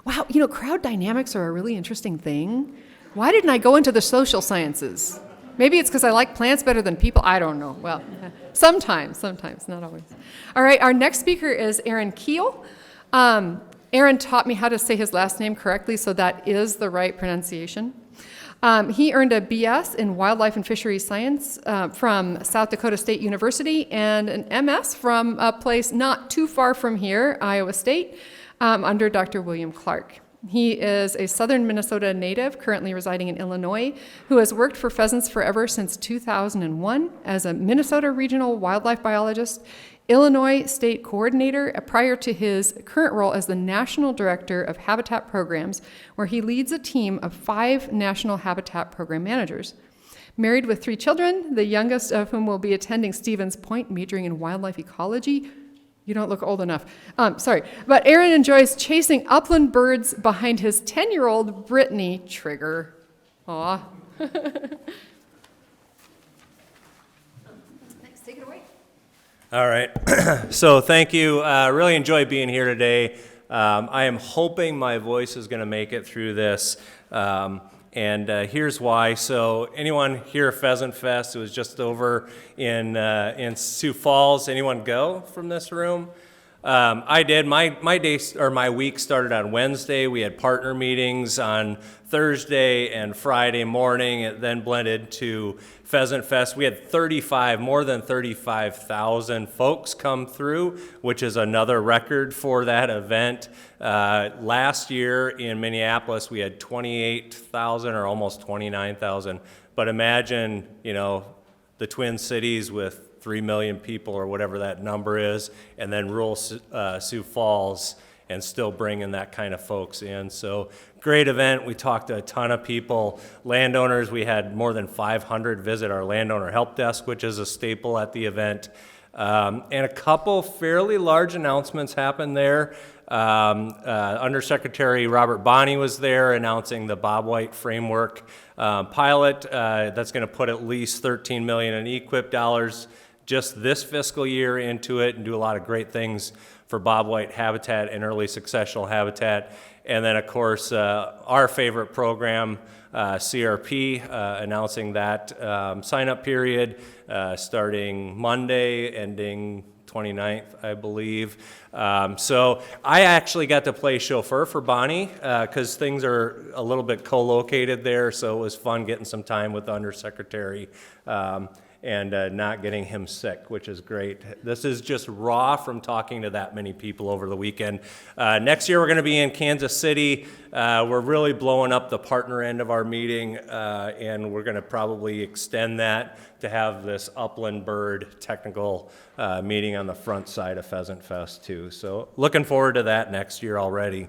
Wow, crowd dynamics are a really interesting thing. Why didn't I go into the social sciences? Maybe it's because I like plants better than people. I don't know. Well, sometimes, not always. All right, our next speaker is Aaron Keel. Aaron taught me how to say his last name correctly, so that is the right pronunciation. He earned a BS in Wildlife and Fisheries Science from South Dakota State University and an MS from a place not too far from here, Iowa State, under Dr. William Clark. He is a southern Minnesota native currently residing in Illinois who has worked for Pheasants Forever since 2001 as a Minnesota regional wildlife biologist, Illinois state coordinator prior to his current role as the National Director of Habitat Programs, where he leads a team of 5 National Habitat Program managers. Married with 3 children, the youngest of whom will be attending Stevens Point, majoring in wildlife ecology. You don't look old enough. Sorry. But Aaron enjoys chasing upland birds behind his 10-year-old Brittany Trigger. Aw. Thanks. Take it away. All right. So thank you. Really enjoy being here today. I am hoping my voice is going to make it through this. And here's why. So anyone here at Pheasant Fest? It was just over in Sioux Falls. Anyone go from this room? I did. My day or my week started on Wednesday. We had partner meetings on Thursday and Friday morning. It then blended to Pheasant Fest. We had more than 35,000 folks come through, which is another record for that event. Last year in Minneapolis, we had 28,000 or almost 29,000. But imagine, the Twin Cities with 3 million people or whatever that number is, and then rural Sioux Falls, and still bringing that kind of folks in. So great event. We talked to a ton of people, landowners. We had more than 500 visit our landowner help desk, which is a staple at the event. And a couple fairly large announcements happened there. Undersecretary Robert Bonney was there announcing the Bob White Framework pilot that's going to put at least $13 million in EQIP dollars just this fiscal year into it and do a lot of great things for Bob White habitat and early successional habitat. And then, of course, our favorite program, CRP, announcing that sign-up period starting Monday, ending 29th, I believe. So I actually got to play chauffeur for Bonnie because things are a little bit co-located there, so it was fun getting some time with the Undersecretary. And not getting him sick, which is great. This is just raw from talking to that many people over the weekend. Next year we're going to be in Kansas City. We're really blowing up the partner end of our meeting, and we're going to probably extend that to have this upland bird technical meeting on the front side of Pheasant Fest too. So looking forward to that next year already.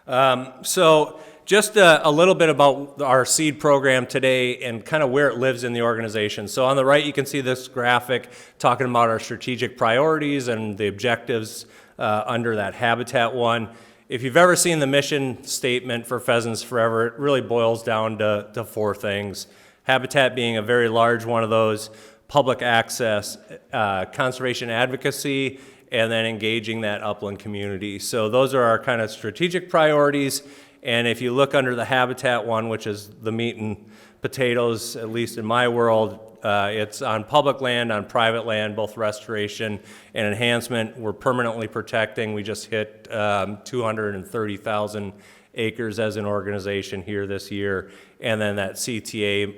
So just a little bit about our seed program today and kind of where it lives in the organization. So on the right, you can see this graphic talking about our strategic priorities and the objectives under that habitat one. If you've ever seen the mission statement for Pheasants Forever, it really boils down to 4 things. Habitat being a very large one of those, public access, conservation advocacy, and then engaging that upland community. So those are our kind of strategic priorities. And if you look under the habitat one, which is the meat and potatoes, at least in my world, it's on public land, on private land, both restoration and enhancement. We're permanently protecting. We just hit 230,000 acres as an organization here this year. And then that CTA,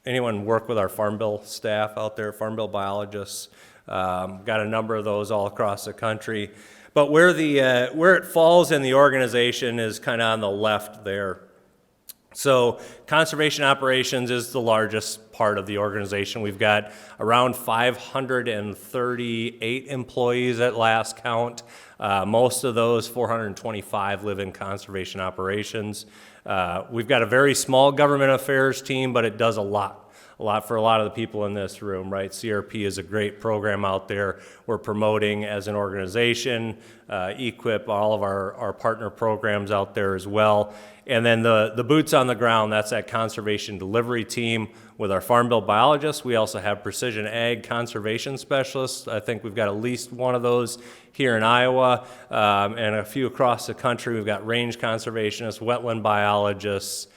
anyone work with our Farm Bill staff out there, Farm Bill biologists? Got a number of those all across the country. But where it falls in the organization is kind of on the left there. So conservation operations is the largest part of the organization. We've got around 538 employees at last count. Most of those, 425, live in conservation operations. We've got a very small government affairs team, but it does a lot for a lot of the people in this room, right? CRP is a great program out there. We're promoting as an organization, EQIP, all of our partner programs out there as well. And then the boots on the ground, that's that conservation delivery team with our Farm Bill biologists. We also have precision ag conservation specialists. I think we've got at least one of those here in Iowa, and a few across the country. We've got range conservationists, wetland biologists,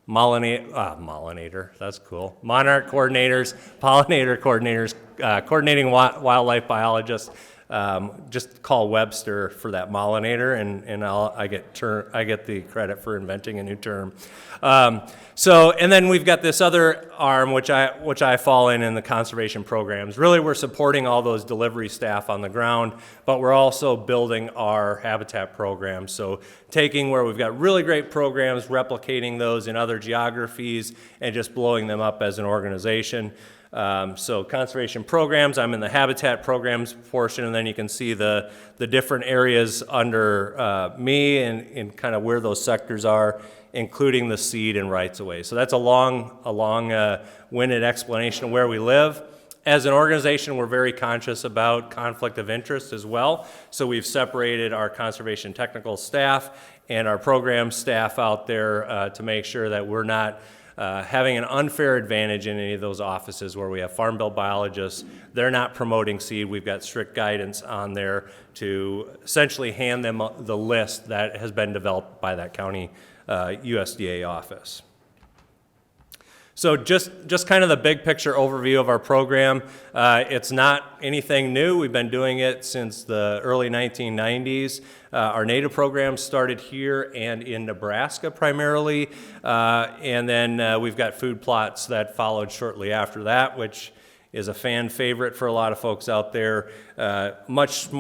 Mollinator, that's cool. Monarch coordinators, pollinator coordinators, coordinating wildlife biologists. Just call Webster for that Mollinator, and I get the credit for inventing a new term. And then we've got this other arm, which I fall in the conservation programs. Really, we're supporting all those delivery staff on the ground, but we're also building our habitat programs. So taking where we've got really great programs, replicating those in other geographies, and just blowing them up as an organization. So conservation programs, I'm in the habitat programs portion, and then you can see the different areas under me and kind of where those sectors are, including the seed and rights of way. So that's a long-winded explanation of where we live. As an organization, we're very conscious about conflict of interest as well. So we've separated our conservation technical staff and our program staff out there to make sure that we're not having an unfair advantage in any of those offices where we have Farm Bill biologists. They're not promoting seed. We've got strict guidance on there to essentially hand them the list that has been developed by that county USDA office. So just kind of the big picture overview of our program. It's not anything new. We've been doing it since the early 1990s. Our native program started here and in Nebraska primarily, and then we've got food plots that followed shortly after that, which is a fan favorite for a lot of folks out there. Much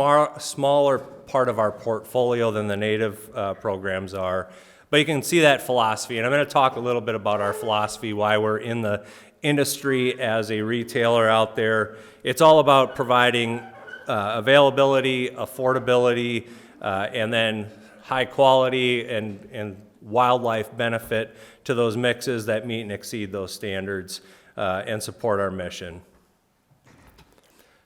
smaller part of our portfolio than the native programs are. But you can see that philosophy, and I'm going to talk a little bit about our philosophy, why we're in the industry as a retailer out there. It's all about providing availability, affordability, and then high quality and wildlife benefit to those mixes that meet and exceed those standards and support our mission.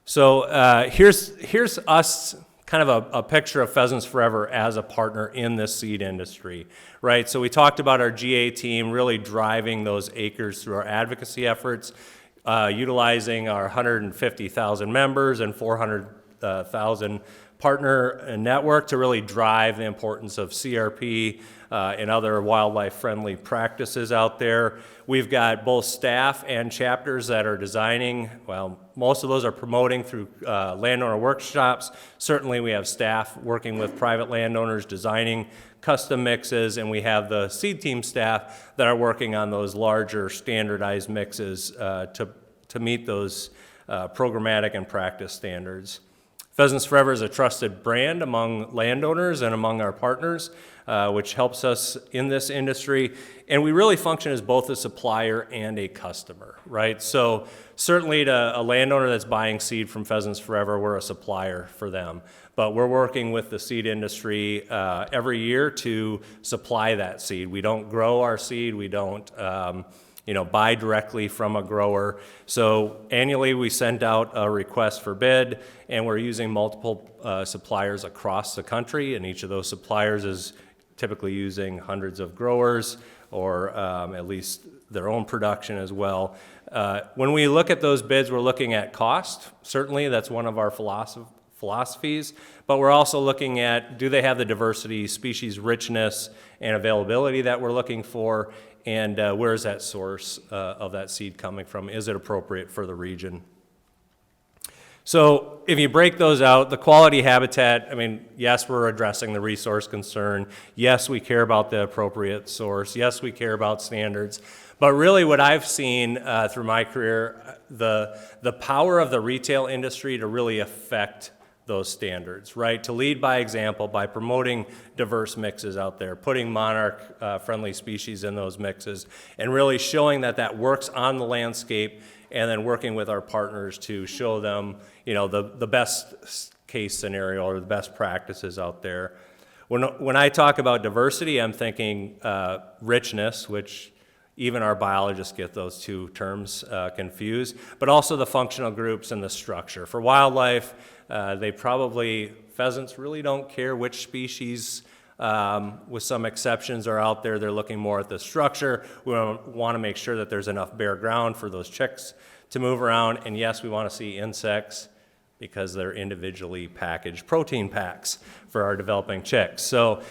So here's us, kind of a picture of Pheasants Forever as a partner in this seed industry, right? So we talked about our GA team really driving those acres through our advocacy efforts, utilizing our 150,000 members and 400,000 partner network to really drive the importance of CRP and other wildlife-friendly practices out there. We've got both staff and chapters that are designing, well, most of those are promoting through landowner workshops. Certainly we have staff working with private landowners designing custom mixes, and we have the seed team staff that are working on those larger standardized mixes to meet those programmatic and practice standards. Pheasants Forever is a trusted brand among landowners and among our partners, which helps us in this industry. And we really function as both a supplier and a customer, right? So certainly to a landowner that's buying seed from Pheasants Forever, we're a supplier for them. But we're working with the seed industry every year to supply that seed. We don't grow our seed. We don't buy directly from a grower. So annually we send out a request for bid, and we're using multiple suppliers across the country, and each of those suppliers is typically using hundreds of growers or at least their own production as well. When we look at those bids, we're looking at cost. Certainly that's one of our philosophies, but we're also looking at, do they have the diversity, species richness, and availability that we're looking for, and where is that source of that seed coming from? Is it appropriate for the region? So if you break those out, the quality habitat, I mean, yes, we're addressing the resource concern. Yes, we care about the appropriate source. Yes, we care about standards. But really what I've seen through my career, the power of the retail industry to really affect those standards, right? To lead by example by promoting diverse mixes out there, putting monarch-friendly species in those mixes, and really showing that that works on the landscape, and then working with our partners to show them, the best case scenario or the best practices out there. When I talk about diversity, I'm thinking richness, which Even our biologists get those two terms confused, but also the functional groups and the structure. For wildlife, pheasants really don't care which species, with some exceptions, are out there. They're looking more at the structure. We want to make sure that there's enough bare ground for those chicks to move around. And yes, we want to see insects because they're individually packaged protein packs for our developing chicks. So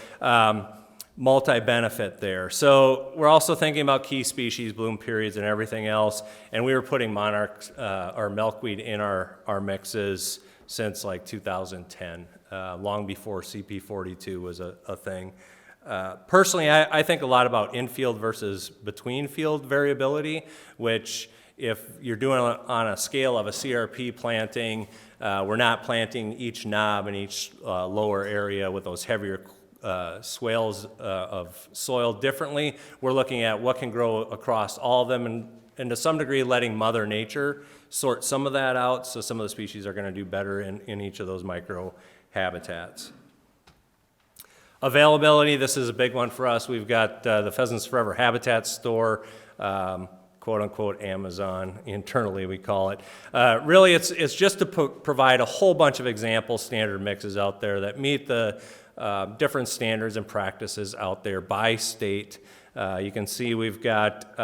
multi-benefit there. So we're also thinking about key species, bloom periods, and everything else. And we were putting monarch or milkweed in our mixes since like 2010, long before CP42 was a thing. Personally, I think a lot about infield versus between field variability, which if you're doing it on a scale of a CRP planting, we're not planting each knob in each lower area with those heavier swales of soil differently. We're looking at what can grow across all of them, and to some degree letting Mother Nature sort some of that out, so some of the species are going to do better in each of those micro habitats. Availability, this is a big one for us. We've got the Pheasants Forever Habitat Store, quote unquote Amazon, internally we call it. Really it's just to provide a whole bunch of example standard mixes out there that meet the different standards and practices out there by state. You can see we've got,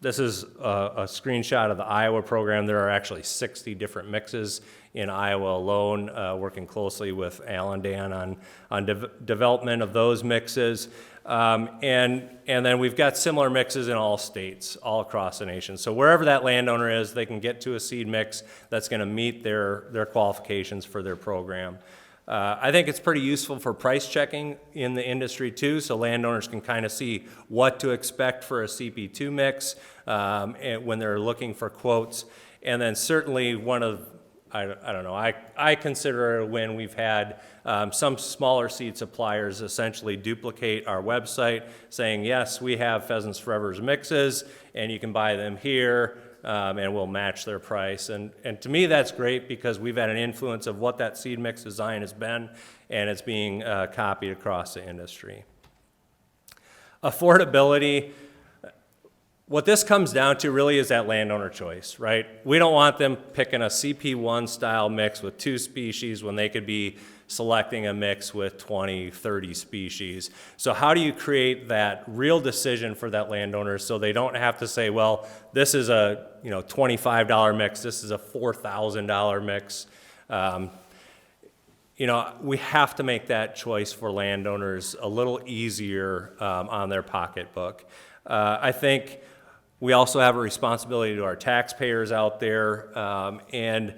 this is a screenshot of the Iowa program. There are actually 60 different mixes in Iowa alone, working closely with Allendale on development of those mixes. And then we've got similar mixes in all states, all across the nation. So wherever that landowner is, they can get to a seed mix that's going to meet their qualifications for their program. I think it's pretty useful for price checking in the industry too, so landowners can kind of see what to expect for a CP2 mix when they're looking for quotes. And then certainly one of, I don't know, I consider when we've had some smaller seed suppliers essentially duplicate our website saying, yes, we have Pheasants Forever's mixes and you can buy them here. And we'll match their price. And to me, that's great because we've had an influence of what that seed mix design has been, and it's being copied across the industry. Affordability, what this comes down to really is that landowner choice, right? We don't want them picking a CP1 style mix with 2 species when they could be selecting a mix with 20, 30 species. So how do you create that real decision for that landowner so they don't have to say, well, this is a $25 mix, this is a $4,000 mix. We have to make that choice for landowners a little easier on their pocketbook. I think we also have a responsibility to our taxpayers out there, and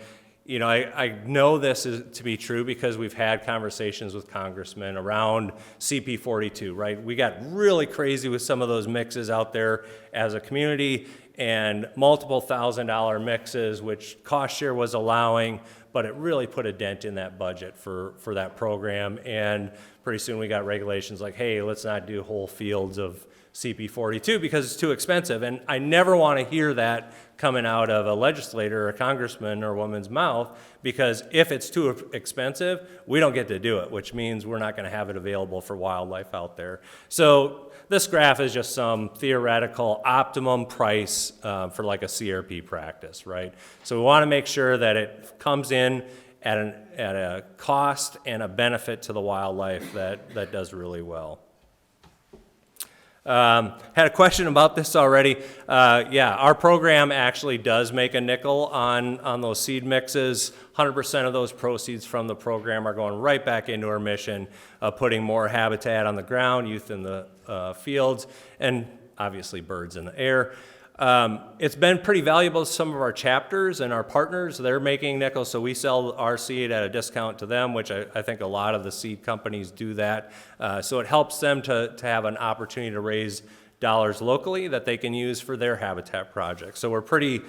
I know this is to be true because we've had conversations with congressmen around CP42, right? We got really crazy with some of those mixes out there as a community, and multiple $1,000 mixes, which cost share was allowing, but it really put a dent in that budget for that program. And pretty soon we got regulations like, hey, let's not do whole fields of CP42 because it's too expensive. And I never want to hear that coming out of a legislator or a congressman or woman's mouth, because if it's too expensive, we don't get to do it, which means we're not going to have it available for wildlife out there. So this graph is just some theoretical optimum price for like a CRP practice, right? So we want to make sure that it comes in at a cost and a benefit to the wildlife that does really well. Had a question about this already. Yeah, our program actually does make a nickel on those seed mixes. 100% of those proceeds from the program are going right back into our mission of putting more habitat on the ground, youth in the fields, and obviously birds in the air. It's been pretty valuable to some of our chapters and our partners. They're making nickels, so we sell our seed at a discount to them, which I think a lot of the seed companies do that. So it helps them to have an opportunity to raise dollars locally that they can use for their habitat projects. So we're pretty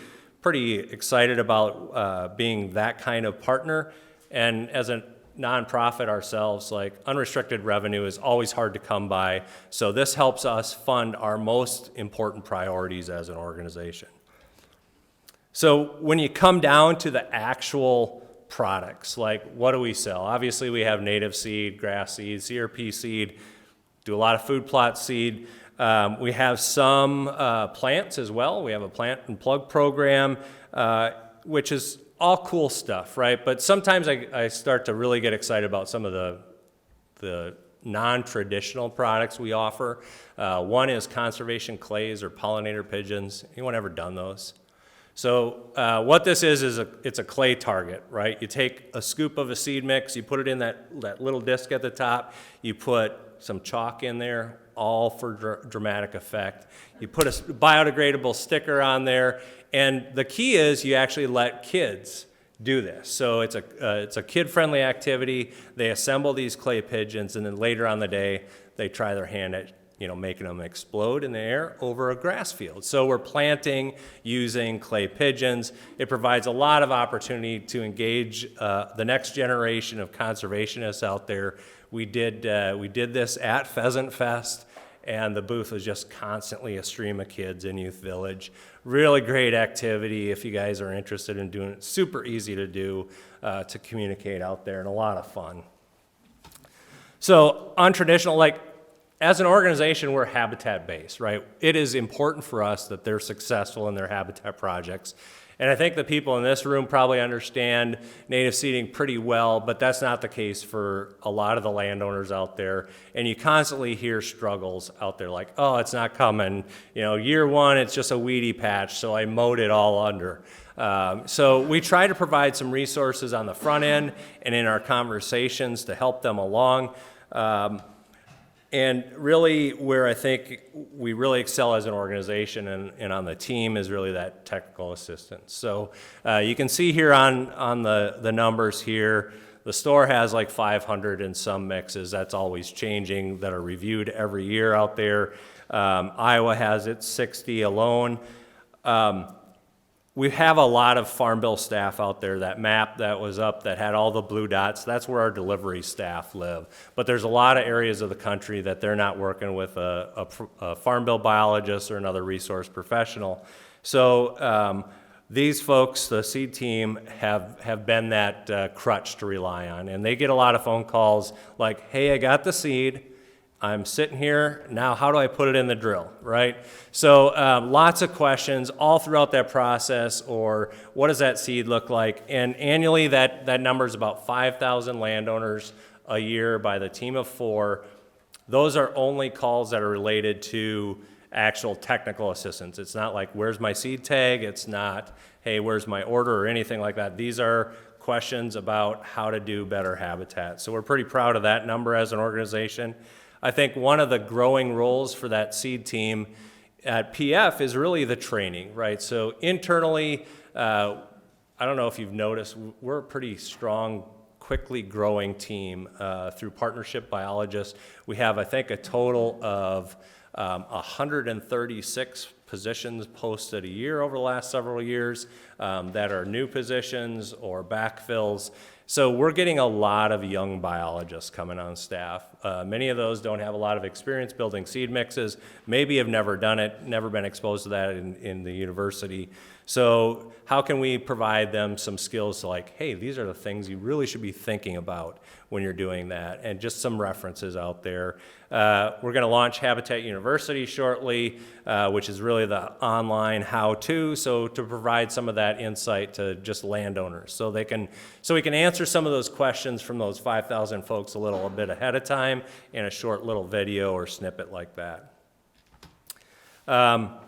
excited about being that kind of partner. And as a nonprofit ourselves, like unrestricted revenue is always hard to come by. So this helps us fund our most important priorities as an organization. So when you come down to the actual products, like what do we sell? Obviously we have native seed, grass seed, CRP seed, do a lot of food plot seed. We have some plants as well. We have a plant and plug program, which is all cool stuff, right? But sometimes I start to really get excited about some of the non-traditional products we offer. One is conservation clays or pollinator pigeons. Anyone ever done those? So what this is it's a clay target, right? You take a scoop of a seed mix, you put it in that little disc at the top, you put some chalk in there, all for dramatic effect. You put a biodegradable sticker on there, and the key is you actually let kids do this. So it's a kid-friendly activity. They assemble these clay pigeons, and then later on the day, they try their hand at making them explode in the air over a grass field. So we're planting using clay pigeons. It provides a lot of opportunity to engage the next generation of conservationists out there. We did this at Pheasant Fest, and the booth was just constantly a stream of kids in Youth Village. Really great activity if you guys are interested in doing it. Super easy to do, to communicate out there, and a lot of fun. So untraditional, as an organization, we're habitat-based, right? It is important for us that they're successful in their habitat projects. And I think the people in this room probably understand native seeding pretty well, but that's not the case for a lot of the landowners out there. And you constantly hear struggles out there like, oh, it's not coming. Year one, it's just a weedy patch, so I mowed it all under. So we try to provide some resources on the front end and in our conversations to help them along. And really where I think we really excel as an organization and on the team is really that technical assistance. So you can see here on the numbers here, the store has 500 and some mixes. That's always changing, that are reviewed every year out there. Iowa has its 60 alone. We have a lot of Farm Bill staff out there. That map that was up that had all the blue dots, that's where our delivery staff live. But there's a lot of areas of the country that they're not working with a Farm Bill biologist or another resource professional. So these folks, the seed team, have been that crutch to rely on. And they get a lot of phone calls like, hey, I got the seed. I'm sitting here, now how do I put it in the drill, right? So lots of questions all throughout that process, or what does that seed look like? And annually that number is about 5,000 landowners a year by the team of 4. Those are only calls that are related to actual technical assistance. It's not like, where's my seed tag? It's not, hey, where's my order or anything like that. These are questions about how to do better habitat. So we're pretty proud of that number as an organization. I think one of the growing roles for that seed team at PF is really the training, right? So internally, I don't know if you've noticed, we're a pretty strong, quickly growing team through partnership biologists. We have, I think, a total of 136 positions posted a year over the last several years that are new positions or backfills. So we're getting a lot of young biologists coming on staff. Many of those don't have a lot of experience building seed mixes, maybe have never done it, never been exposed to that in the university. So how can we provide them some skills like, hey, these are the things you really should be thinking about when you're doing that, and just some references out there. We're going to launch Habitat University shortly, which is really the online how-to, so to provide some of that insight to just landowners, so we can answer some of those questions from those 5,000 folks a little bit ahead of time in a short little video or snippet like that.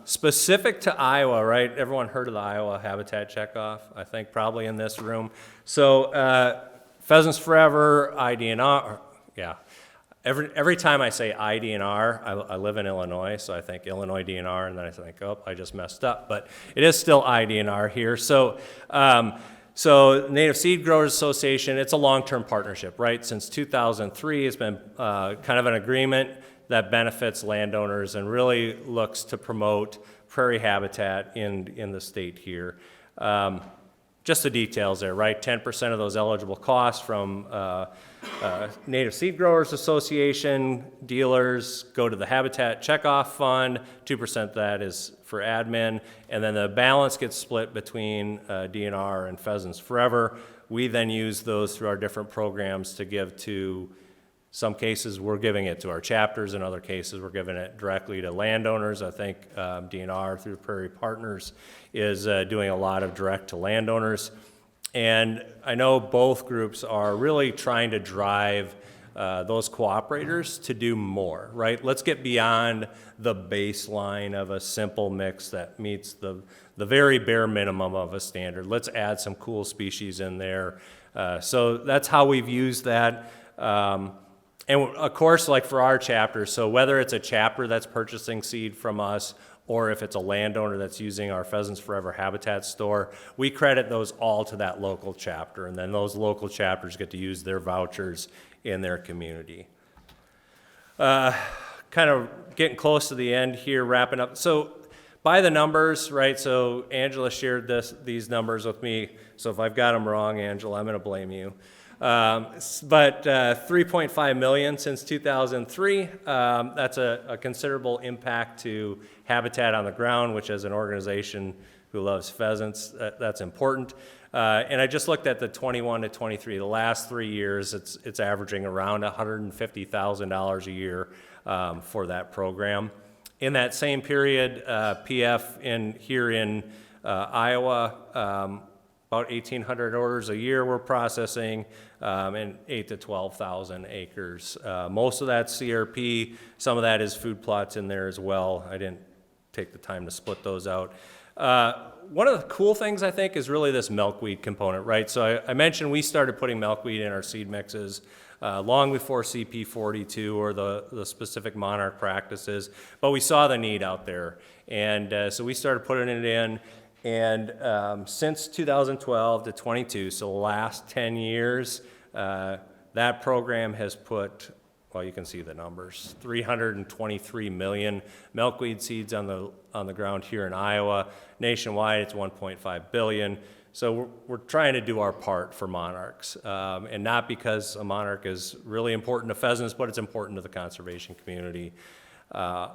Specific to Iowa, right? Everyone heard of the Iowa Habitat Checkoff, I think probably in this room. So Pheasants Forever, IDNR, yeah. Every time I say IDNR, I live in Illinois, so I think Illinois DNR, and then I think, oh, I just messed up. But it is still IDNR here. So Native Seed Growers Association, it's a long-term partnership, right? Since 2003, it's been kind of an agreement that benefits landowners and really looks to promote prairie habitat in the state here. Just the details there, right? 10% of those eligible costs from Native Seed Growers Association dealers go to the Habitat Checkoff Fund. 2% of that is for admin, and then the balance gets split between DNR and Pheasants Forever. We then use those through our different programs to give to Some cases we're giving it to our chapters, in other cases we're giving it directly to landowners. I think DNR through Prairie Partners is doing a lot of direct to landowners. And I know both groups are really trying to drive those cooperators to do more, right? Let's get beyond the baseline of a simple mix that meets the very bare minimum of a standard. Let's add some cool species in there. So that's how we've used that. And of course, like for our chapter, so whether it's a chapter that's purchasing seed from us or if it's a landowner that's using our Pheasants Forever habitat store, we credit those all to that local chapter, and then those local chapters get to use their vouchers in their community. Kind of getting close to the end here, wrapping up. So by the numbers, right, so Angela shared these numbers with me, so if I've got them wrong, Angela, I'm gonna blame you. But 3.5 million since 2003, that's a considerable impact to Habitat on the Ground, which as an organization who loves pheasants, that's important. And I just looked at the 21 to 23, the last 3 years, it's averaging around $150,000 a year for that program. In that same period, PF here in Iowa, about 1,800 orders a year we're processing, and 8 to 12,000 acres. Most of that's CRP, some of that is food plots in there as well. I didn't take the time to split those out. One of the cool things I think is really this milkweed component, right? So I mentioned we started putting milkweed in our seed mixes long before CP42 or the specific monarch practices, but we saw the need out there. And so we started putting it in. And since 2012 to 22, so the last 10 years, that program has put, well, you can see the numbers, 323 million milkweed seeds on the ground here in Iowa. Nationwide, it's 1.5 billion. So we're trying to do our part for monarchs, and not because a monarch is really important to pheasants, but it's important to the conservation community.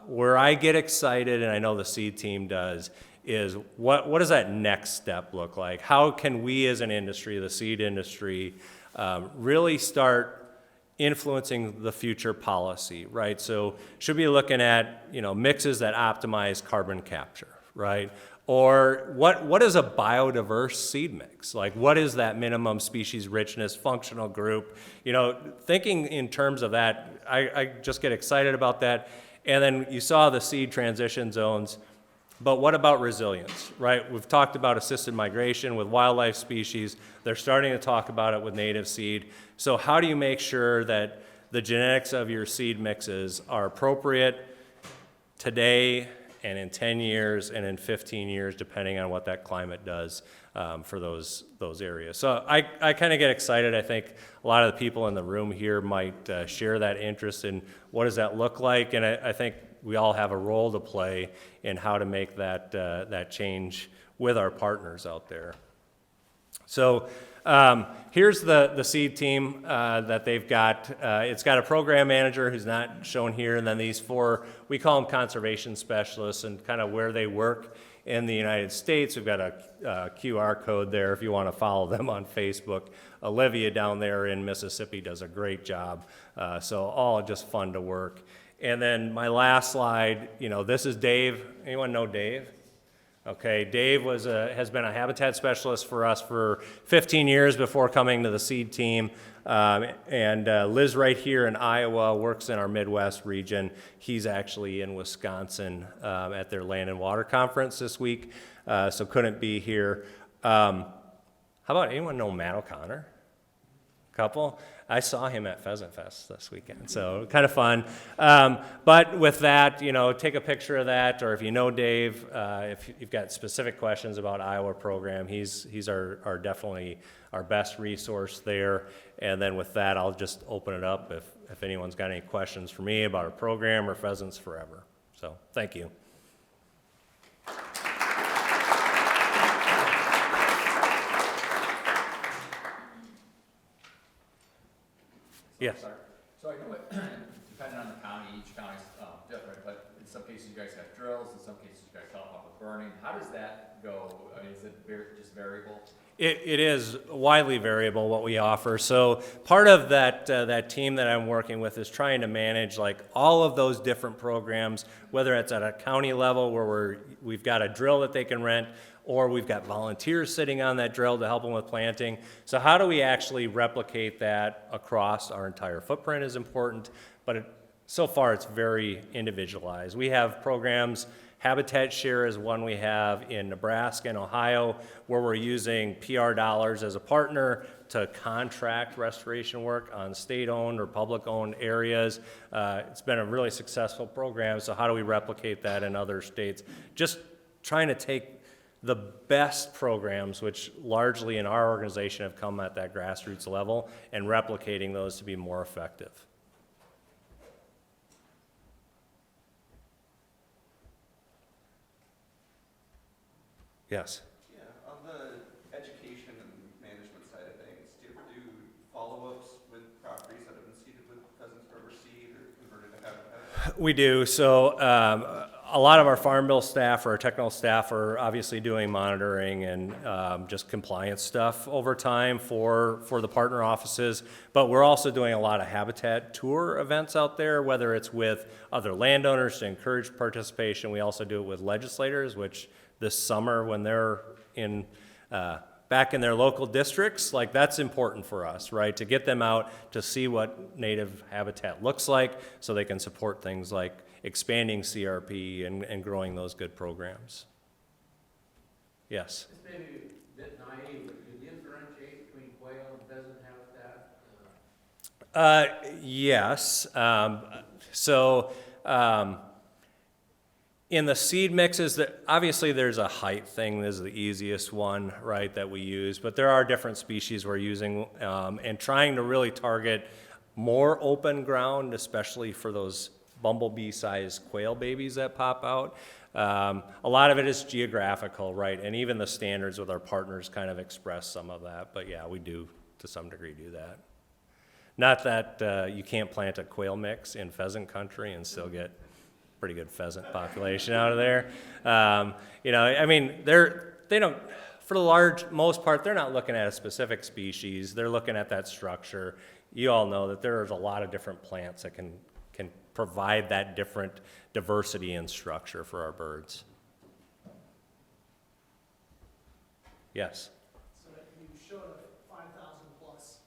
Where I get excited, and I know the seed team does, is what does that next step look like? How can we as an industry, the seed industry, really start influencing the future policy, right? So should we be looking at, mixes that optimize carbon capture, right? Or what is a biodiverse seed mix? Like what is that minimum species richness functional group? Thinking in terms of that, I just get excited about that. And then you saw the seed transition zones. But what about resilience, right? We've talked about assisted migration with wildlife species. They're starting to talk about it with native seed. So how do you make sure that the genetics of your seed mixes are appropriate today and in 10 years and in 15 years, depending on what that climate does for those areas? So I kind of get excited. I think a lot of the people in the room here might share that interest in what does that look like, and I think we all have a role to play in how to make that change with our partners out there. So here's the seed team that they've got. It's got a program manager who's not shown here, and then these 4, we call them conservation specialists, and kind of where they work in the United States. We've got a QR code there if you want to follow them on Facebook. Olivia down there in Mississippi does a great job. So all just fun to work. And then my last slide, this is Dave. Anyone know Dave? Okay, Dave has been a habitat specialist for us for 15 years before coming to the seed team, and lives right here in Iowa, works in our Midwest region. He's actually in Wisconsin at their Land and Water Conference this week, so couldn't be here. How about anyone know Matt O'Connor? Couple? I saw him at Pheasant Fest this weekend, so kind of fun. But with that, take a picture of that, or if you know Dave, if you've got specific questions about Iowa program, he's definitely our best resource there. And then with that, I'll just open it up if anyone's got any questions for me about our program or Pheasants Forever. So thank you. Yes. So I know it, depending on the county, each county's different, but in some cases you guys have drills, in some cases you guys help out with burn learning, how does that go? I mean, is it just variable? It is widely variable what we offer. So part of that team that I'm working with is trying to manage like all of those different programs, whether it's at a county level where we've got a drill that they can rent, or we've got volunteers sitting on that drill to help them with planting. So how do we actually replicate that across our entire footprint is important, but so far it's very individualized. We have programs. Habitat Share is one we have in Nebraska and Ohio, where we're using PR dollars as a partner to contract restoration work on state-owned or public-owned areas. It's been a really successful program, so how do we replicate that in other states? Just trying to take the best programs, which largely in our organization have come at that grassroots level, and replicating those to be more effective. Yes. Yeah, on the education and management side of things, do you ever do follow-ups with properties that have been seeded with pheasants rubber seed or converted to habitat? We do. So a lot of our farm bill staff or our technical staff are obviously doing monitoring and just compliance stuff over time for the partner offices. But we're also doing a lot of habitat tour events out there, whether it's with other landowners to encourage participation. We also do it with legislators, which this summer when they're in back in their local districts, like that's important for us, right? To get them out to see what native habitat looks like so they can support things like expanding CRP and growing those good programs. Yes? This may be a bit naive, but do you differentiate between quail and pheasant habitat? Yes. In the seed mixes, obviously there's a height thing. This is the easiest one, right, that we use. But there are different species we're using and trying to really target more open ground, especially for those bumblebee-sized quail babies that pop out. A lot of it is geographical, right? And even the standards with our partners kind of express some of that. But yeah, we do to some degree do that. Not that you can't plant a quail mix in pheasant country and still get pretty good pheasant population out of there. You know, I mean, they don't, for the most part, they're not looking at a specific species. They're looking at that structure. You all know that there's a lot of different plants that can provide that different diversity and structure for our birds. Yes. So you showed a 5,000 plus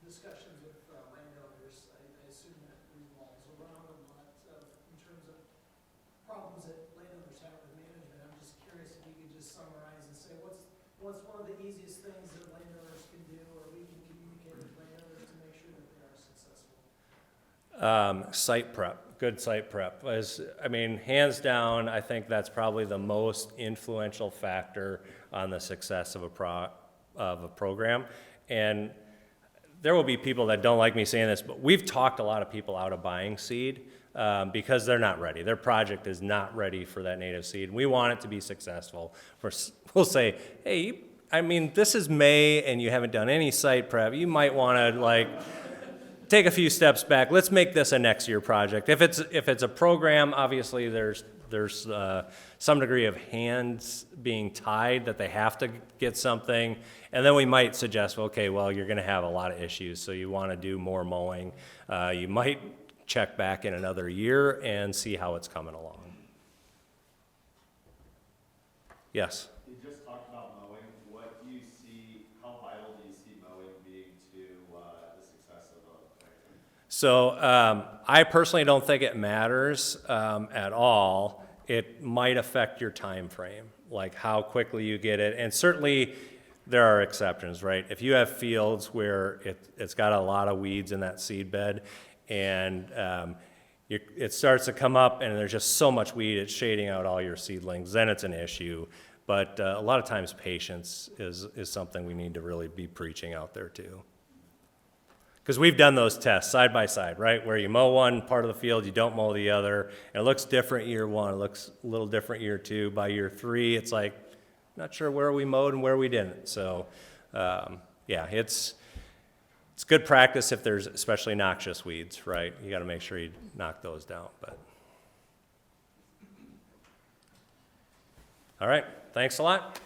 discussions with landowners. I assume that revolves around a lot in terms of problems that landowners have with management. I'm just curious if you could just summarize and say what's one of the easiest things that landowners can do or we can communicate with landowners to make sure that they are successful. Site prep, good site prep. I mean, hands down, I think that's probably the most influential factor on the success of a program. And there will be people that don't like me saying this, but we've talked a lot of people out of buying seed because they're not ready. Their project is not ready for that native seed. We want it to be successful. We'll say, hey, I mean, this is May and you haven't done any site prep. You might want to like take a few steps back. Let's make this a next year project. If it's a program, obviously there's some degree of hands being tied that they have to get something, and then we might suggest, okay, well, you're going to have a lot of issues, so you want to do more mowing. You might check back in another year and see how it's coming along. Yes? You just talked about mowing. What do you see, how vital do you see mowing being to the success of a planting? So I personally don't think it matters at all. It might affect your time frame, like how quickly you get it. And certainly there are exceptions, right? If you have fields where it's got a lot of weeds in that seed bed and it starts to come up and there's just so much weed, it's shading out all your seedlings, then it's an issue. But a lot of times patience is something we need to really be preaching out there too. Because we've done those tests side by side, right? Where you mow one part of the field, you don't mow the other. And it looks different year one, it looks a little different year two. By year three, it's like, not sure where we mowed and where we didn't. So, yeah, it's good practice if there's especially noxious weeds, right? You got to make sure you knock those down. But All right, thanks a lot.